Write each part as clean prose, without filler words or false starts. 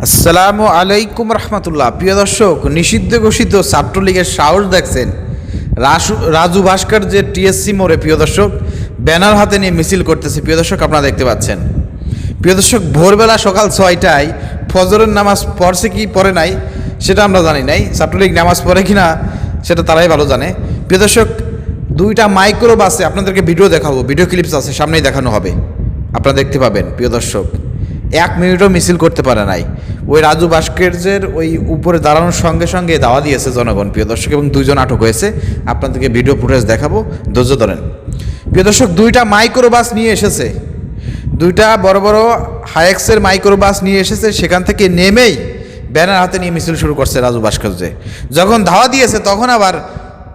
আসসালামু আলাইকুম রহমতুল্লাহ। প্রিয় দর্শক, নিষিদ্ধ ঘোষিত ছাত্রলীগের সাহস দেখছেন। রাজু ভাস্কর্যের টিএসসি মোড়ে প্রিয় দর্শক ব্যানার হাতে নিয়ে মিছিল করতেছে। প্রিয় দর্শক, আপনারা দেখতে পাচ্ছেন। প্রিয় দর্শক, ভোরবেলা সকাল 6টায় ফজরের নামাজ পড়ছে কি পড়ে নাই সেটা আমরা জানি নাই। ছাত্রলীগ নামাজ পড়ে কিনা সেটা তারাই ভালো জানে। প্রিয় দর্শক, দুইটা মাইক্রো বাসে আপনাদেরকে ভিডিও দেখাবো, ভিডিও ক্লিপস আছে, সামনেই দেখানো হবে, আপনারা দেখতে পাবেন। প্রিয় দর্শক, 1 মিনিটও মিছিল করতে পারে নাই। ওই রাজু ভাস্কর্যের ওই উপরে দাঁড়ানোর সঙ্গে সঙ্গে দাওয়া দিয়েছে জনগণ। প্রিয় দর্শক, এবং 2 জন আটক হয়েছে। আপনাদেরকে ভিডিও ফুটেজ দেখাবো, ধৈর্য ধরেন। প্রিয় দর্শক, 2টা মাইক্রো বাস নিয়ে এসেছে, 2টা বড় বড় হাইএক্সের মাইক্রো বাস নিয়ে এসেছে। সেখান থেকে নেমেই ব্যানার হাতে নিয়ে মিছিল শুরু করছে রাজু ভাস্কর্যে। যখন ধাওয়া দিয়েছে তখন আবার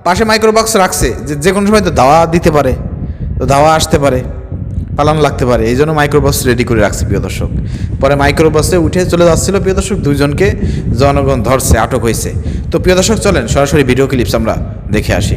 পাশে মাইক্রো বক্স রাখছে, যে কোনো সময় তো ধাওয়া দিতে পারে, তো ধাওয়া আসতে পারে, পালানো লাগতে পারে, এই জন্য মাইক্রোবাস রেডি করে রাখছে। প্রিয় দর্শক, পরে মাইক্রোবাসে উঠে চলে যাচ্ছিল। প্রিয় দর্শক, 2 জনকে জনগণ ধরছে, আটক হয়েছে। তো প্রিয় দর্শক, চলেন সরাসরি ভিডিও ক্লিপস আমরা দেখে আসি।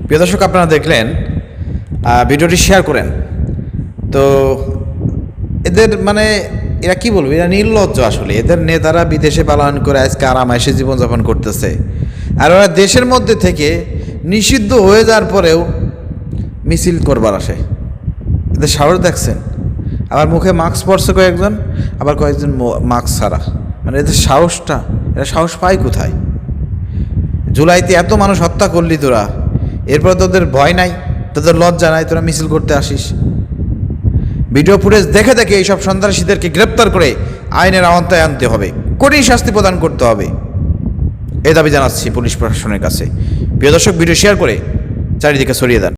প্রিয় দর্শক, আপনারা দেখলেন, ভিডিওটি শেয়ার করেন। তো এদের মানে এরা কি বলবো, এরা নির্লজ্জ আসলে। এদের নেতারা বিদেশে পালায়ন করে আজকে আরামাইশে জীবনযাপন করতেছে, আর ওরা দেশের মধ্যে থেকে নিষিদ্ধ হয়ে যাওয়ার পরেও মিছিল করবার আসে। এদের সাহস দেখছেন। আবার মুখে মাস্ক পরছে কয়েকজন, আবার কয়েকজন মাস্ক ছাড়া। মানে এদের সাহসটা, এরা সাহস পায় কোথায়? জুলাইতে এত মানুষ হত্যা করলি তোরা, এরপর তোদের ভয় নাই, তোদের লজ্জা নাই, তোরা মিছিল করতে আসিস? ভিডিও ফুটেজ দেখে দেখে এইসব সন্ত্রাসীদেরকে গ্রেপ্তার করে আইনের আওতায় আনতে হবে, কঠিন শাস্তি প্রদান করতে হবে, এই দাবি জানাচ্ছি পুলিশ প্রশাসনের কাছে। প্রিয় দর্শক, ভিডিও শেয়ার করে চারিদিকে ছড়িয়ে দেন।